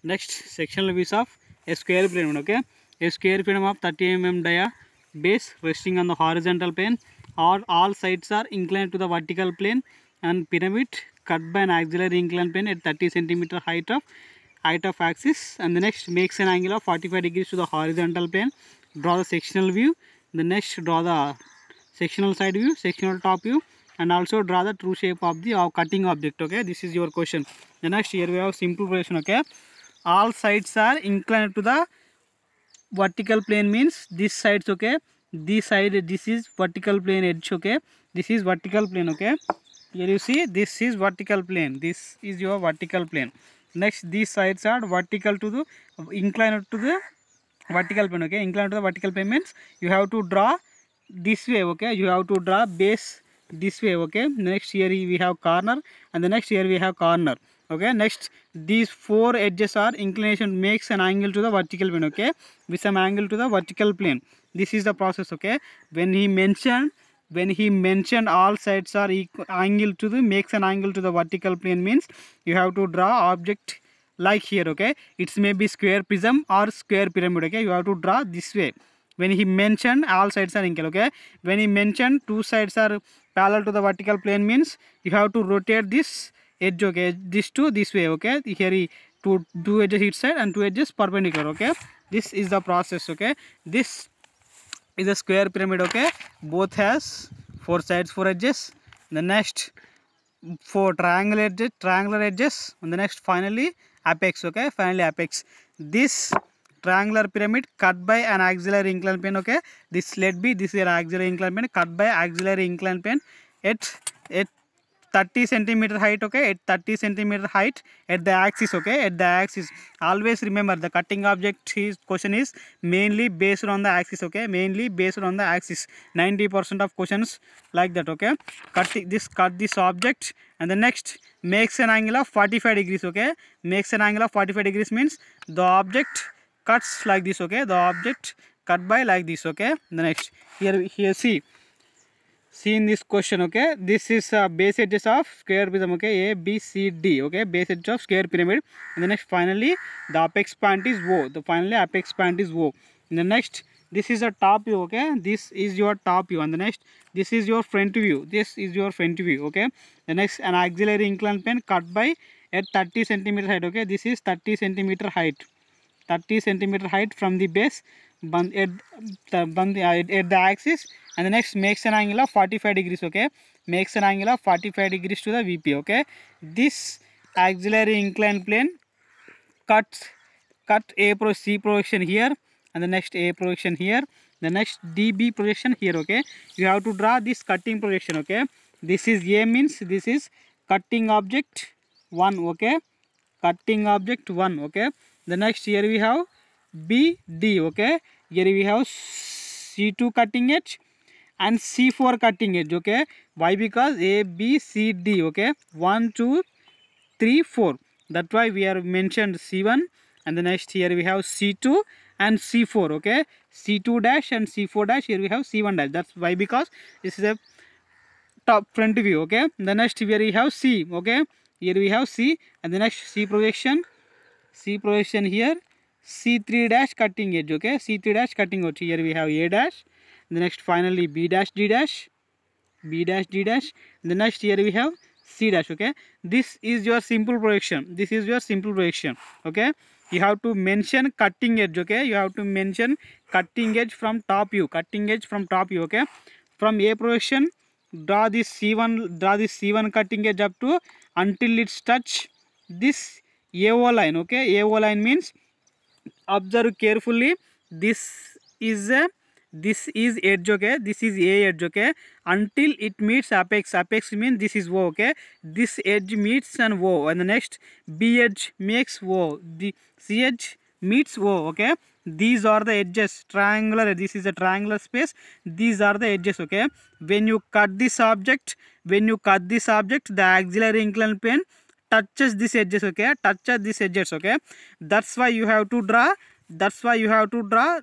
Next, sectional views of a square pyramid. Okay, a square pyramid of 30 mm dia base resting on the horizontal plane, or all sides are inclined to the vertical plane, and pyramid cut by an auxiliary inclined plane at 30 centimeter height of axis. And the next, makes an angle of 45 degrees to the horizontal plane. Draw the sectional view. The next, draw the sectional side view, sectional top view, and also draw the true shape of the cutting object. Okay, this is your question. The next, here we have simple version. Okay, all sides are inclined to the vertical plane means this sides. Okay, this side, this is vertical plane edge. Okay, this is vertical plane. Okay, here you see this is vertical plane, this is your vertical plane. Next, these sides are vertical to the inclined to the vertical plane. Okay, inclined to the vertical plane means you have to draw this way. Okay, you have to draw base this way. Okay, next, here we have corner, and the next, here we have corner. Okay, next, these four edges are inclination, makes an angle to the vertical plane. Okay, with some angle to the vertical plane. This is the process. Okay, when he mentioned all sides are equal angle to the, makes an angle to the vertical plane means you have to draw object like here. Okay, it's maybe square prism or square pyramid. Okay, you have to draw this way. When he mentioned all sides are equal. Okay, when he mentioned two sides are parallel to the vertical plane means you have to rotate this edge. Okay, this to this way. Okay, here he two edges each side and two edges perpendicular. Okay, this is the process. Okay, this is a square pyramid. Okay, both has four sides, four edges. The next, four triangular edges. And the next, finally apex. Okay, finally apex. This triangular pyramid cut by an auxiliary inclined plane. Okay, this let be, this is an auxiliary inclined plane cut by auxiliary inclined plane at 30 centimeter height. Okay, at 30 centimeter height at the axis. Okay, at the axis, always remember the cutting object question is mainly based on the axis. Okay, mainly based on the axis. 90% of questions like that. Okay, cut this object, and the next, makes an angle of 45 degrees. Okay, makes an angle of 45 degrees means the object cuts like this. Okay, the object cut by like this. Okay, the next, here see in this question. Okay, this is base edges of square prism. Okay, A B C D. Okay, base edge of square pyramid. And the next, finally the apex point is O. The finally apex point is O. And the next, this is a top view. Okay, this is your top view. And the next, this is your front view. This is your front view. Okay, the next, an auxiliary inclined plane cut by at 30 centimeter height. Okay, this is 30 centimeter height. 30 centimeter height from the base at the axis. And the next, makes an angle of 45 degrees. Okay, makes an angle of 45 degrees to the VP. Okay, this auxiliary inclined plane cut C projection here, and the next A projection here, the next DB projection here. Okay, you have to draw this cutting projection. Okay, this is A means this is cutting object 1. Okay, cutting object 1. Okay, the next, here we have BD. Okay, here we have C2 cutting edge and C4 cutting edge. Okay, why? Because A B C D. Okay, 1 2 3 4, that's why we are mentioned C1. And the next, here we have C2 and C4. Okay, C2 dash and C4 dash, here we have C1 dash. That's why, because this is a top front view. Okay, the next, here we have C. Okay, here we have C, and the next, C projection here, C3 dash cutting edge. Okay, C3 dash cutting edge, here we have A dash. The next, finally B dash D dash, B dash D dash. The next, here we have C dash. Okay, this is your simple projection. This is your simple projection. Okay, you have to mention cutting edge. Okay, you have to mention cutting edge from top view. Cutting edge from top view. Okay, from A projection, draw this C1 cutting edge up to until it's touch this AO line. Okay, AO line means, observe carefully, this is edge. Okay, this is A edge. Okay, until it meets apex. Apex means this is O. Okay, this edge meets an O, and the next, B edge makes O, the C edge meets O. Okay, these are the edges, triangular. This is a triangular space, these are the edges. Okay, when you cut this object, the auxiliary inclined plane touches these edges. Okay, touches these edges. Okay, that's why you have to draw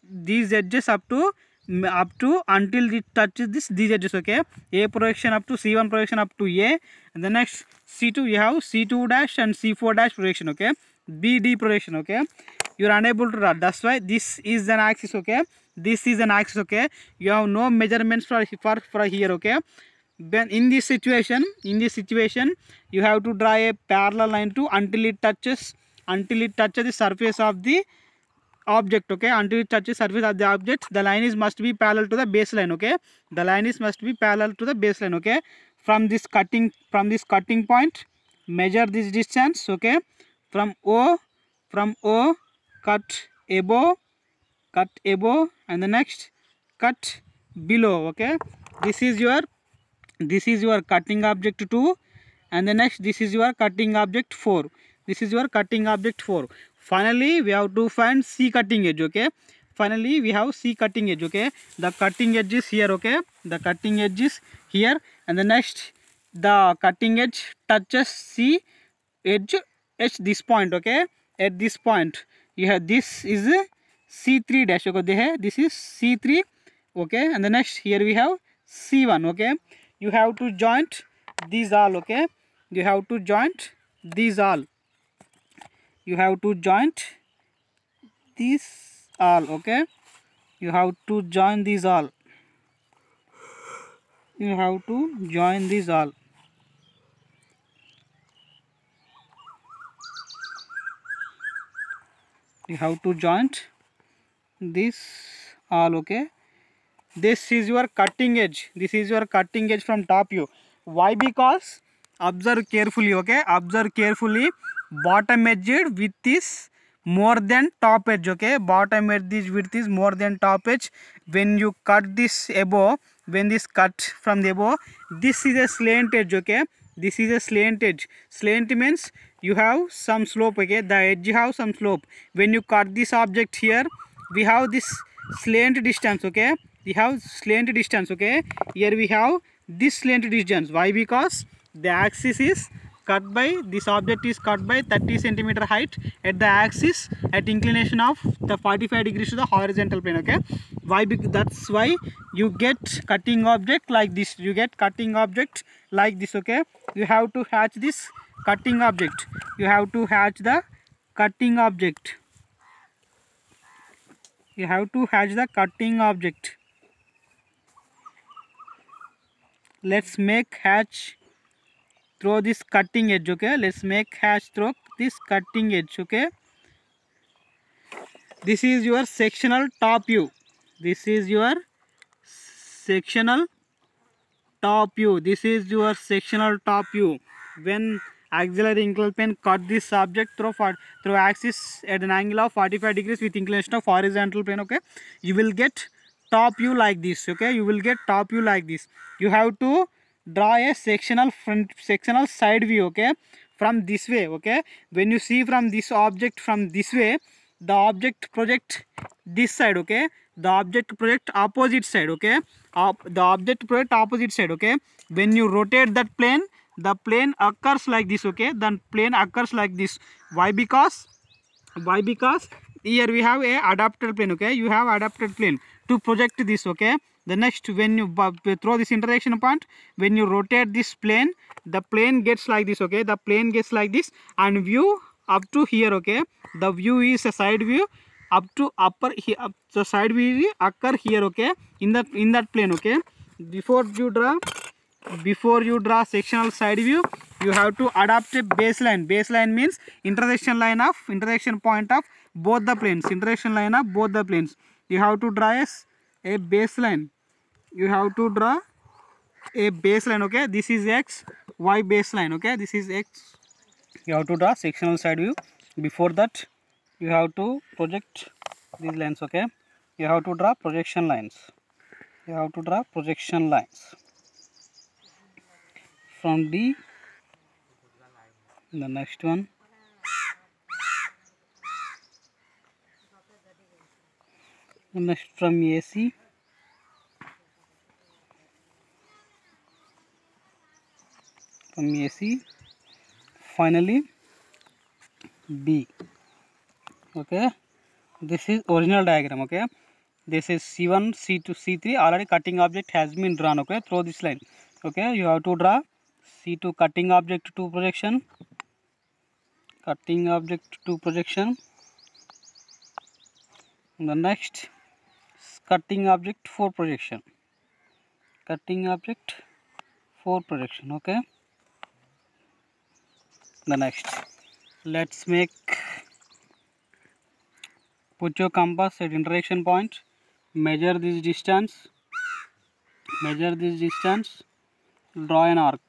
these edges up to until it touches these edges. Okay, A projection up to C1 projection up to A, and the next, C2, you have C2 dash and C4 dash projection. Okay, BD projection, okay. You are unable to draw. That's why this is an axis, okay. This is an axis, okay. You have no measurements for here, okay. Then in this situation, you have to draw a parallel line to until it touches the surface of the object, okay. Until it touches surface of the object, the line is must be parallel to the baseline, okay. The line is must be parallel to the baseline, okay. From this cutting point, measure this distance, okay. From O, cut above, and the next cut below, okay. This is your cutting object 2, and the next this is your cutting object 4. Finally we have to find C cutting edge, okay. Finally we have C cutting edge, okay. The cutting edge is here, okay. The cutting edge is here, and the next the cutting edge touches C edge at this point, okay. At this point you have this is a C3 dash, okay. This is C3, okay, and the next here we have C1, okay. You have to joint these all, okay. You have to joint these all, okay. You have to join these all, you have to join these all. You have to joint this all, okay. This is your cutting edge, from top view. Why? Because observe carefully, okay. Observe carefully. Bottom edge width is more than top edge, okay. Bottom edge width is more than top edge. When you cut this above, when this cut from the above, this is a slant edge, okay. This is a slant edge. Slant means you have some slope, okay. The edge have some slope. When you cut this object here, we have this slant distance, okay. We have slant distance, okay. Here we have this slant distance. Why? Because the axis is cut by, this object is cut by 30 centimeter height at the axis at inclination of the 45 degrees to the horizontal plane, okay. Why? That's why you get cutting object like this. Okay. You have to hatch this cutting object. You have to hatch the cutting object. Let's make hatch through this cutting edge, okay. Let's make hatch through this cutting edge, okay. This is your sectional top view. When auxiliary inclined plane cut this object through axis at an angle of 45 degrees with inclination of horizontal plane, okay, you will get top view like this, okay. You have to draw a sectional side view, okay, from this way, okay. When you see from this object from this way, the object project this side, okay. The object project opposite side, okay. When you rotate that plane, the plane occurs like this, okay. Why? Because here we have a adapted plane, okay. You have adapted plane to project this, okay. The next, when you throw this intersection point, when you rotate this plane, the plane gets like this, okay. And view up to here, okay. The view is a side view up to upper here. The side view occur here, okay, in that plane, okay. Before you draw sectional side view, you have to adapt a baseline. Baseline means intersection point of both the planes. You have to draw a baseline. Okay. This is x, y baseline, okay. This is x. You have to draw sectional side view. Before that, you have to project these lines, okay. You have to draw projection lines. From D, the next one, from AC, finally B, okay. This is original diagram, okay. This is C1, C2, C3. Already cutting object has been drawn, okay, through this line, okay. You have to draw C2 cutting object 2 projection, cutting object to projection. The next cutting object for projection, cutting object for projection. Okay, the next, let's make, put your compass at intersection point, measure this distance, draw an arc,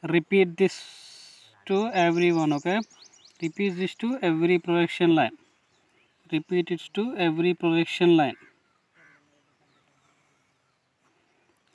repeat this to everyone. Okay, repeat this to every projection line, repeat it to every projection line,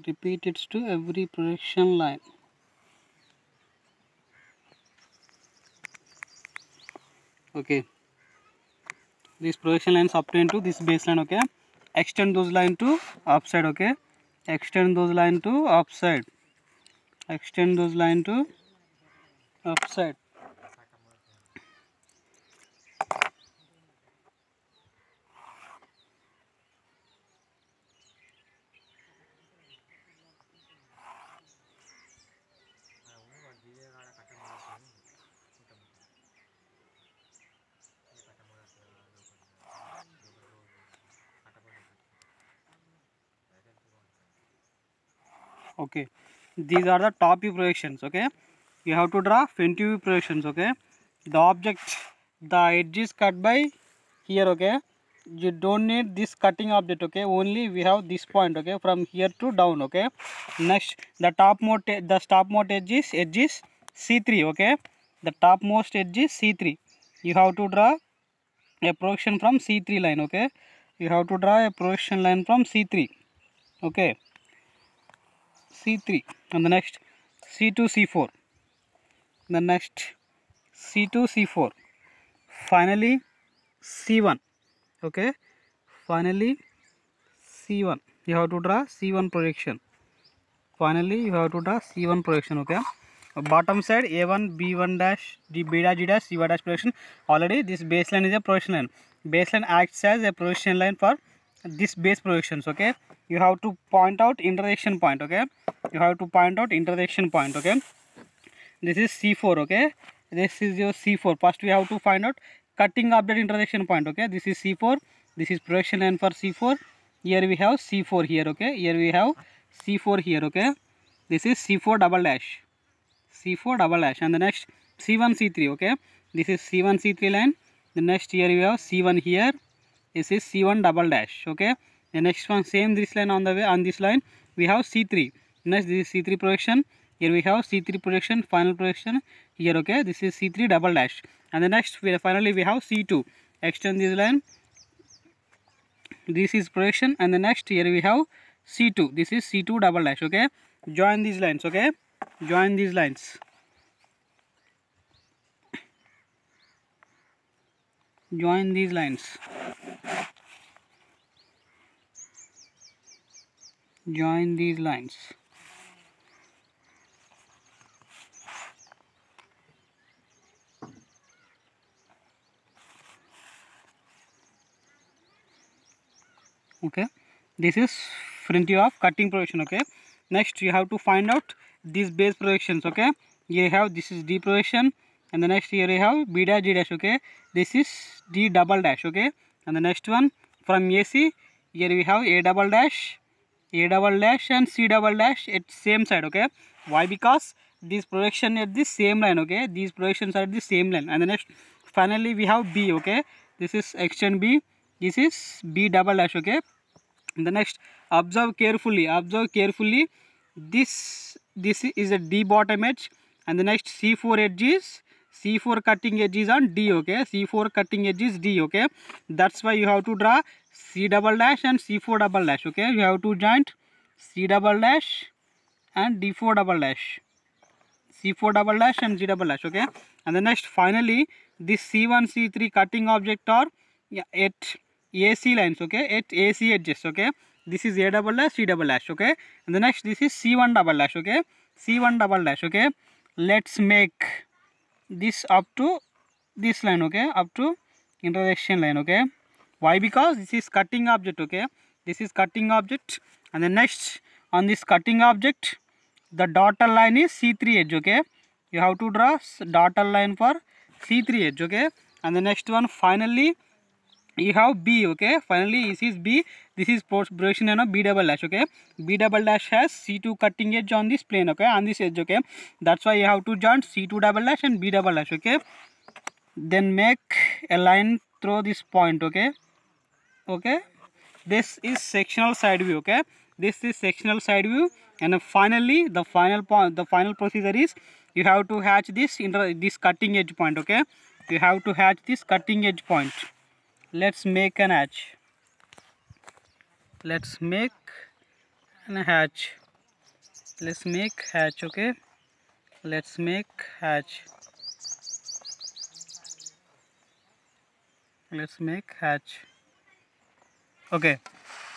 repeat it to every projection line. Okay, these projection lines obtained to this baseline. Okay, extend those line to upside. Okay, extend those line to upside, extend those line to upside. Okay, these are the top view projections. Okay, you have to draw front view projections. Okay, the object, the edge is cut by here. Okay, you don't need this cutting object. Okay, only we have this point. Okay, from here to down. Okay, next the topmost edge is C3. Okay, the topmost edge is C3. You have to draw a projection from C3 line. Okay, you have to draw a projection line from C3. Okay, C3, and the next C2 C4, the next C2 C4, finally C1. Okay, finally C1, you have to draw C1 projection, finally you have to draw C1 projection. Okay, bottom side A1 B1 dash D B dash G dash C1 dash projection. Already this baseline is a projection line, baseline acts as a projection line for this base projections. Okay, you have to point out intersection point. Okay, you have to point out intersection point. Okay, this is C4. Okay, this is your C4. First we have to find out cutting object intersection point. Okay, this is C4, this is projection line for C4. Here we have C4 here. Okay, here we have C4 here. Okay, this is C4 double dash, C4 double dash, and the next C1 C3. Okay, this is C1 C3 line. The next here we have C1 here, this is C1 double dash. Okay, the next one same this line on the way, on this line we have C3. Next this is C3 projection, here we have C3 projection, final projection here. Okay, this is C3 double dash, and the next finally we have C2. Extend this line, this is projection, and the next here we have C2, this is C2 double dash. Okay, join these lines. Okay, join these lines, join these lines, join these lines. Okay, this is front view of cutting projection. Okay, next you have to find out these base projections. Okay, here you have, this is D projection, and the next here you have B dash G dash. Okay, this is D double dash. Okay, and the next one from AC, here we have A double dash, and C double dash at same side. Okay, why? Because these projection at the same line. Okay, these projections are at the same line, and the next finally we have B. Okay, this is extend B, this is B double dash. Okay, the next observe carefully, this is a D bottom edge, and the next C4 edge is, C4 cutting edge is on D. Okay, C4 cutting edge is D. Okay, that's why you have to draw C double dash and C4 double dash. Okay, you have to joint C double dash and D4 double dash, C4 double dash and G double dash. Okay, and the next finally this C1 C3 cutting object are at AC lines. Okay, at AC edges. Okay, this is A double dash, C double dash. Okay, and the next this is C1 double dash. Okay, C1 double dash. Okay, let's make this up to this line. Okay, up to intersection line. Okay, why? Because this is cutting object. Okay, this is cutting object, and the next on this cutting object the dotted line is C3 edge. Okay, you have to draw dotted line for C3 edge, okay. And the next one, finally you have B, okay. Finally this is B, this is projection and B double dash, okay. B double dash has C2 cutting edge on this plane, okay, on this edge, okay. That's why you have to join C2 double dash and B double dash, okay. Then make a line through this point, okay. Okay, this is sectional side view, okay. This is sectional side view. And finally the final point, the final procedure is you have to hatch this this cutting edge point, okay. You have to hatch this cutting edge point. Let's make an hatch. Let's make an hatch. Let's make hatch, okay. Let's make hatch. Let's make hatch. Okay,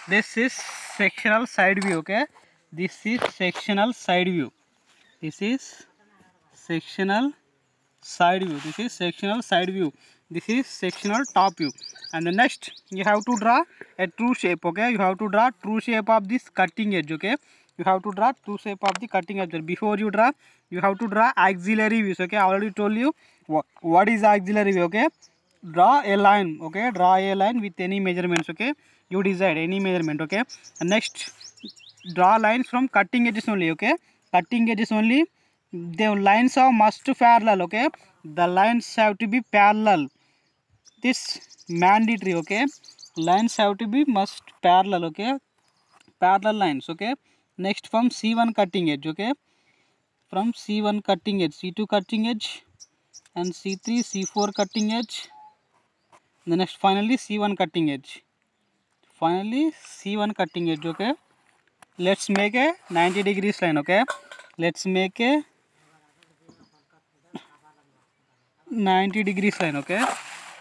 this is sectional side view, okay. This is sectional side view. This is sectional side view. This is sectional side view. This is sectional top view. And the next you have to draw a true shape, okay. You have to draw true shape of this cutting edge, okay. You have to draw true shape of the cutting edge. Before you draw, you have to draw auxiliary views, okay. I already told you what is auxiliary view, okay. Draw a line, okay. Draw a line with any measurements, okay. You decide any measurement, okay. And next draw lines from cutting edges only, okay. Cutting edges only. The lines are must parallel, okay. The lines have to be parallel. This mandatory, okay. Lines have to be must parallel, okay. Parallel lines, okay. Next from C1 cutting edge, okay. From C1 cutting edge, C2 cutting edge, and C3, C4 cutting edge. The next finally C1 cutting edge. Finally C1 cutting edge, okay. Let's make a 90 degrees line, okay. Let's make a 90 degrees line, okay.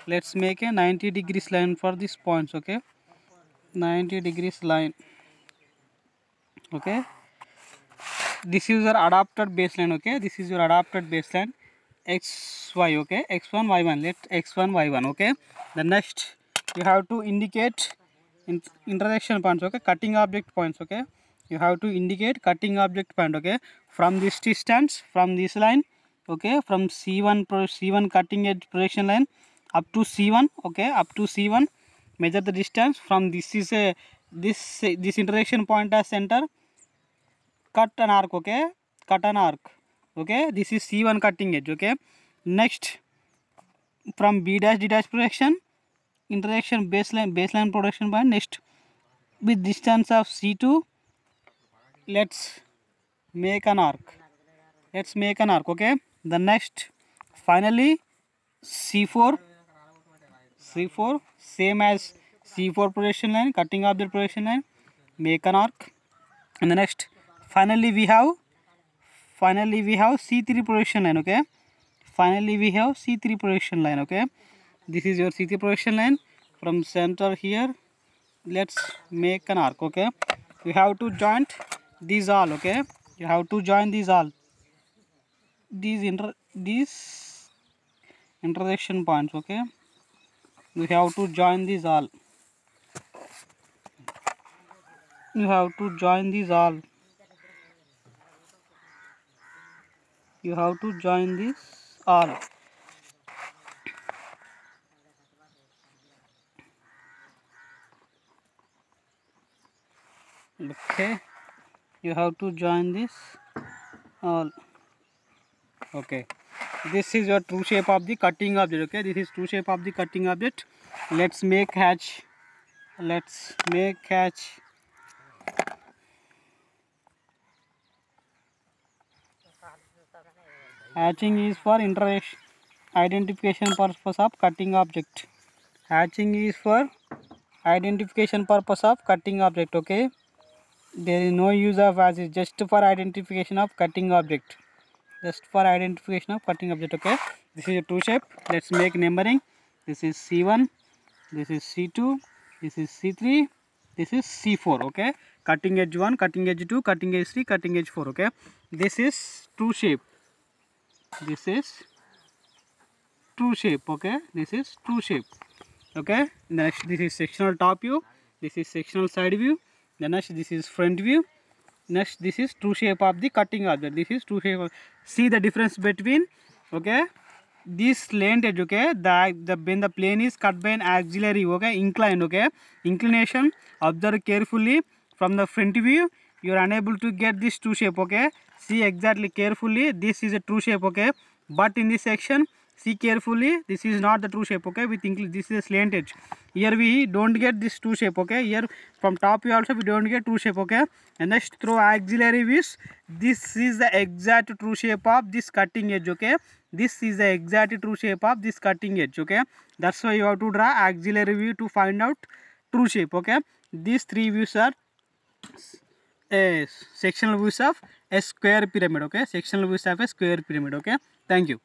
Let's make a 90 degrees line for these points, okay. 90 degrees line, okay. This is your adapted baseline, okay. This is your adapted baseline xy, okay. X1 y1. Let x1 y1, okay. The next you have to indicate intersection points, okay. Cutting object points, okay. You have to indicate cutting object point, okay. From this distance, from this line, okay, from C1 cutting edge projection line up to C1, okay, up to C1, measure the distance from this is a this intersection point as center. Cut an arc, okay. Cut an arc, okay. This is C1 cutting edge, okay. Next from B dash D dash projection, intersection baseline projection point. Next with distance of C2, let's make an arc. Let's make an arc, okay. The next finally C4 same as C4 projection line, cutting object projection line, make an arc. And the next finally we have C3 projection line, okay. Finally we have C3 projection line, okay. This is your C3 projection line from center here. Let's make an arc, okay. You have to join these all, okay. You have to join these all, these intersection points, okay. You have to join these all. You have to join these all. You have to join this all. Okay, you have to join this all. Okay, this is your true shape of the cutting object, okay. This is true shape of the cutting object. Let's make hatch. Let's make hatch. Hatching is for identification purpose of cutting object. Hatching is for identification purpose of cutting object, okay. There is no use of as is, just for identification of cutting object. Just for identification of cutting object, okay. This is a true shape. Let's make numbering. This is C1, this is C2, this is C3, this is C4, okay. Cutting edge 1, cutting edge 2, cutting edge 3, cutting edge 4, okay. This is true shape. This is true shape, okay. This is true shape, okay. Next this is sectional top view. This is sectional side view. The next this is front view. Next, this is true shape of the cutting object. This is true shape of, see the difference between, okay, this slant edge, okay, the when the plane is cut by an auxiliary, okay, incline, okay, inclination, observe carefully from the front view, you are unable to get this true shape, okay. See exactly carefully, this is a true shape, okay, but in this section, see carefully, this is not the true shape, okay, with this is a slant edge. Here we don't get this true shape, okay. Here from top view also we don't get true shape, okay. And next, through auxiliary views, this is the exact true shape of this cutting edge, okay. This is the exact true shape of this cutting edge, okay. That's why you have to draw auxiliary view to find out true shape, okay. These three views are sectional views of a square pyramid, okay. Sectional views of a square pyramid, okay. Thank you.